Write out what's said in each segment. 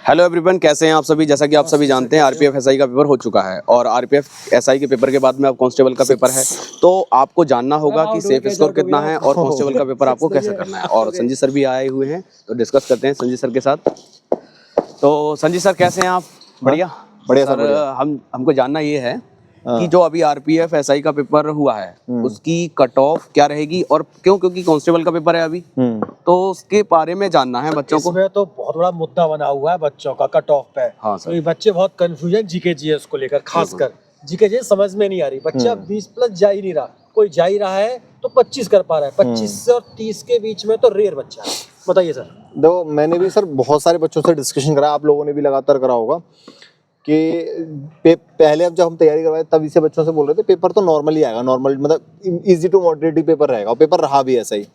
Hello everyone, कैसे हैं आप सभी। जैसा कि आप सभी जानते हैं आरपीएफ एसआई का पेपर हो चुका है और आरपीएफ एसआई के पेपर के बाद में अब कांस्टेबल का पेपर है। तो आपको जानना होगा कि सेफ स्कोर कितना है और कांस्टेबल का पेपर आपको कैसे करना है। और संजय सर भी आए हुए हैं तो डिस्कस करते हैं संजय सर के साथ। तो संजय सर कैसे हैं आप? बढ़िया बढ़िया सर। हमको जानना ये है कि जो अभी आरपीएफ एसआई का पेपर हुआ है उसकी कट ऑफ क्या रहेगी और क्यों, क्योंकि कांस्टेबल का पेपर है अभी, तो उसके बारे में जानना है बच्चों को। इसमें तो बहुत बड़ा मुद्दा बना हुआ है बच्चों का कट ऑफ पे। हाँ सर। तो ये बच्चे बहुत कंफ्यूजन जीके जीएस को लेकर, खासकर जीके जीएस समझ में नहीं आ रही। बच्चा 20 प्लस जा ही नहीं रहा, कोई जा ही रहा है तो 25 कर पा रहा है। 25 से और 30 के बीच में तो रेयर बच्चा है। बताइए सर। देखो, मैंने भी सर बहुत सारे बच्चों से डिस्कशन करा, आप लोगों ने भी लगातार करा होगा कि पहले अब जब हम तैयारी करवाए तब इसे बच्चों से बोल रहे थे पेपर तो नॉर्मल ही आएगा, नॉर्मल मतलब इजी टू मॉडरेट ही पेपर रहेगा, और पेपर रहा भी ऐसा ही।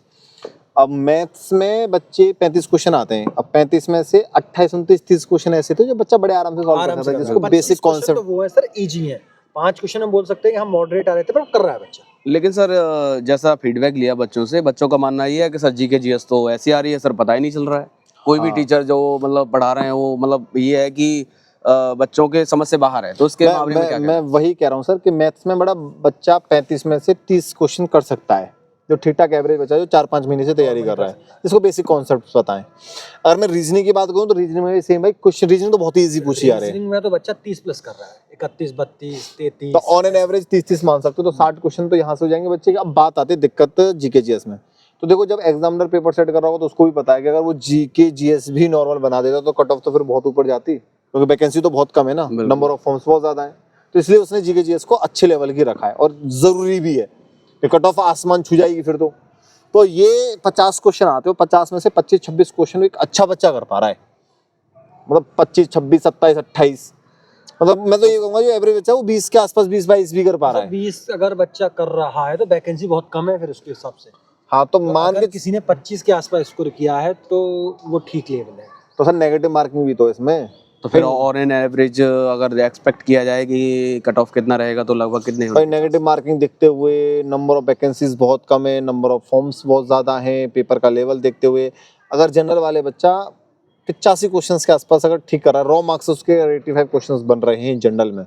अब मैथ्स में बच्चे 35 क्वेश्चन आते हैं, अब 35 में से 28 29 30 क्वेश्चन ऐसे थे जो बच्चा बड़े आराम से सॉल्व कर सकता है, जिसको बेसिक कॉन्सेप्ट। तो वो है सर इजी है। 5 क्वेश्चन हम बोल सकते हैं कि हम मॉडरेट आ रहे थे पर कर रहा है बच्चा। लेकिन सर जैसा फीडबैक लिया बच्चों से, बच्चों का मानना ये है कि सर जीके जीएस तो ऐसी आ रही है सर, पता ही नहीं चल रहा है। कोई भी टीचर जो मतलब पढ़ा रहे हैं वो मतलब ये है कि बच्चों के समझ से बाहर है। तो उसके मामले में क्या मैं वही कह रहा हूँ सर कि मैथ्स में बड़ा बच्चा 35 में से 30 क्वेश्चन कर सकता है, जो ठीक ठाक एवरेज बच्चा जो 4-5 महीने से तैयारी कर रहा है, जिसको बेसिक कॉन्सेप्ट्स बताएं। अगर मैं रीजनिंग की बात करूँ तो रीजनिंग में भी सेम भाई, क्वेश्चन रीजनिंग तो बहुत ही इजी पूछी जा रही है। रीजनिंग में तो बच्चा 30 प्लस कर रहा है, 31 32 33। तो ऑन एन एवरेज 30-30 मान सकते हो, तो 60 क्वेश्चन तो यहाँ से हो जाएंगे बच्चे की। अब बात आती है दिक्कत जीके जीएस में। तो देखो, जब एग्जामिनर पेपर सेट कर रहा होगा तो उसको भी पता है कि अगर वो जीके जीएस भी नॉर्मल बना देता तो कट ऑफ तो फिर बहुत ऊपर जाती, क्योंकि वैकेंसी तो बहुत कम है ना, नंबर ऑफ फॉर्म्स बहुत ज्यादा है। तो इसलिए उसने जीके जीएस को अच्छे लेवल की रखा है, और जरूरी भी है कि कट ऑफ आसमान छू जाएगी फिर तो ये 50 क्वेश्चन आते हो, 50 में से 25-26 क्वेश्चन एक अच्छा बच्चा कर पा रहा है, मतलब 25 26 27 28, मतलब मैं तो ये कहूंगा जो एवरेज बच्चा वो 20 के आसपास 20-22 भी कर पा रहा है। 20 अगर बच्चा कर रहा है तो वैकेंसी बहुत कम है फिर उसके हिसाब से। हाँ, तो मान अगर के किसी ने 25 के आसपास स्कोर किया है तो वो ठीक लेवल है। तो सर नेगेटिव मार्किंग भी तो इसमें। तो फिर और एन एवरेज अगर एक्सपेक्ट किया जाए कि कट ऑफ कितना रहेगा तो लगभग कितने भाई नेगेटिव मार्किंग देखते हुए, नंबर ऑफ वैकेंसीज बहुत कम है, नंबर ऑफ फॉर्म्स बहुत ज़्यादा हैं, पेपर का लेवल देखते हुए अगर जनरल वाले बच्चा 85 क्वेश्चंस के आसपास अगर ठीक कर रहा है, रॉ मार्क्स उसके 85 क्वेश्चंस बन रहे हैं जनरल में,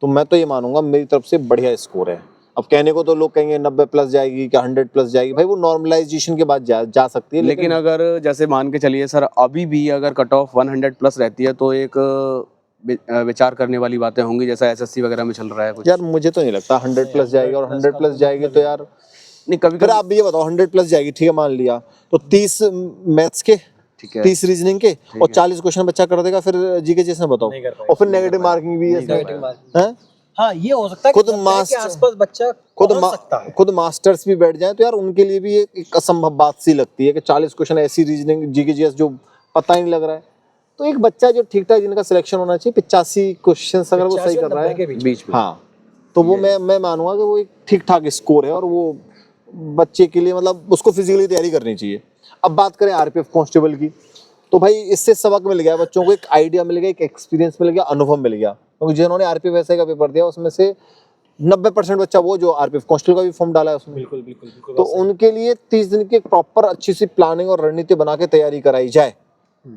तो मैं तो ये मानूंगा मेरी तरफ से बढ़िया स्कोर है। अब कहने को तो लोग कहेंगे 90 प्लस जाएगी क्या 100 प्लस जाएगी, भाई वो नॉर्मलाइजेशन के बाद जा सकती है। लेकिन अगर जैसे मान के चलिए सर, अभी भी अगर कट ऑफ 100 प्लस रहती है तो एक विचार करने वाली बातें होंगी, जैसा एसएससी वगैरह में चल रहा है कुछ। यार मुझे तो नहीं लगता 100 प्लस जाएगी, और 100 प्लस जाएगी तो यार नहीं, कभी फिर आप ये बताओ 100 प्लस जाएगी, ठीक है मान लिया, तो 30 मैथ्स के, ठीक है, 30 रीजनिंग के और 40 क्वेश्चन बच्चा कर देगा, फिर जीके जैसे बताओ, और फिर नेगेटिव मार्किंग भी है। हाँ, ये हो सकता है खुद के आसपास बच्चा खुद मास्टर्स भी बैठ जाए तो यार उनके लिए भी एक असंभव बात सी लगती है कि 40 क्वेश्चन ऐसी रीजनिंग जीके जीएस जो पता ही नहीं लग रहा है। तो एक बच्चा जो ठीक ठाक जिनका सिलेक्शन होना चाहिए 85 क्वेश्चन अगर वो सही कर रहा है बीच में, हाँ, तो वो मैं मानूंगा कि वो एक ठीक ठाक स्कोर है, और वो बच्चे के लिए मतलब उसको फिजिकली तैयारी करनी चाहिए। अब बात करें आरपीएफ कांस्टेबल की, तो भाई इससे सबक मिल गया बच्चों को, एक आइडिया मिल गया, एक एक्सपीरियंस मिल गया, अनुभव मिल गया। क्योंकि जिन्होंने आरपीएफ एसआई का पेपर दिया उसमें से 90% बच्चा वो जो आरपीएफ कांस्टेबल का भी फॉर्म डाला है उसमें। बिल्कुल। तो उनके लिए 30 दिन की एक प्रॉपर अच्छी सी प्लानिंग और रणनीति बना के तैयारी कराई जाए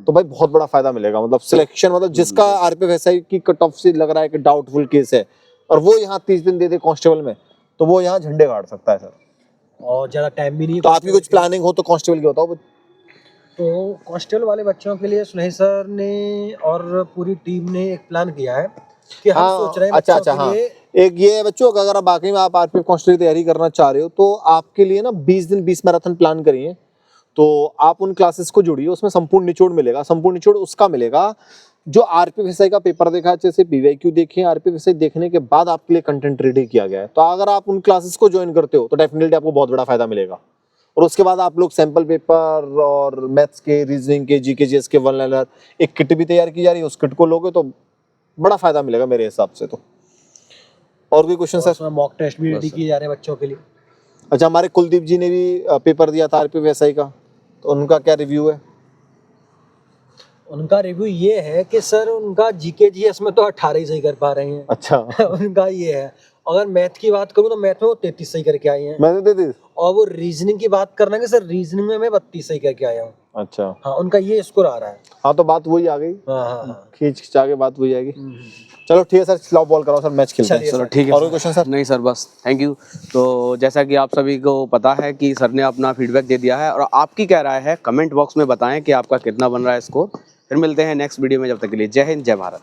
तो भाई बहुत बड़ा फायदा मिलेगा। मतलब सिलेक्शन, मतलब जिसका आरपीएफ एसआई की कट ऑफ से लग रहा है कि डाउटफुल केस है और वो यहाँ 30 दिन दे दे कांस्टेबल में, तो वो यहाँ झंडे गाड़ सकता है सर। और ज्यादा टाइम भी नहीं। तो आपकी कुछ प्लानिंग हो तो कांस्टेबल की बताओ। तो कांस्टेबल वाले बच्चों के लिए सुनेही सर ने और पूरी टीम ने एक प्लान किया है कि हम सोच रहे हैं अच्छा हाँ, एक ये है बच्चों, अगर आप बाकी में आप आरपीएफ कांस्टेबल की तैयारी करना चाह रहे हो तो आपके लिए ना 20 दिन 20 मैराथन प्लान करिए। तो आप उन क्लासेस को जुड़िए, उसमें संपूर्ण निचोड़ मिलेगा। संपूर्ण निचोड़ उसका मिलेगा जो आरपीएफ एसआई का पेपर देखा, जैसे पीवाईक्यू देखिए, आरपीएफ एसआई देखने के बाद आपके लिए कंटेंट रेडी किया गया है। तो अगर आप उन क्लासेस को ज्वाइन करते हो तो डेफिनेटली आपको बहुत बड़ा फायदा मिलेगा। और उसके बाद आप लोग सैंपल पेपर और मैथ्स के, रीजनिंग के, जीके जीएस के वन लाइनर एक किट भी तैयार की जा रही है, उस किट को लोगे तो बड़ा फायदा मिलेगा मेरे हिसाब से। तो और कोई क्वेश्चन सर? मॉक टेस्ट भी रेडी किए जा रहे हैं बच्चों के लिए। अच्छा, हमारे कुलदीप जी ने भी पेपर दिया था आरपीएफ एसआई का, तो उनका क्या रिव्यू है? उनका रिव्यू ये है कि सर उनका जीके जीएस में तो 18 ही सही कर पा रहे हैं। अच्छा उनका ये है। अगर मैथ की बात करूं तो मैथ में वो 33 सही करके आए हैं। मैंने 33। और वो रीजनिंग की बात करना है कि सर रीजनिंग में मैं 32 सही करके आया हूँ। अच्छा हाँ उनका ये स्कोर आ रहा है। हाँ तो बात वही आ गई, हाँ हाँ हाँ खींच खिंचा के बात वही आएगी। चलो ठीक है सर, खिलाओ बॉल कराओ सर, मैच खेलते हैं। चलिए चलो सर। ठीक है और सर। कोई क्वेश्चन सर? नहीं सर, बस थैंक यू। तो जैसा कि आप सभी को पता है कि सर ने अपना फीडबैक दे दिया है, और आपकी क्या राय है कमेंट बॉक्स में बताएं कि आपका कितना बन रहा है स्कोर। फिर मिलते हैं नेक्स्ट वीडियो में, जब तक के लिए जय हिंद जय भारत।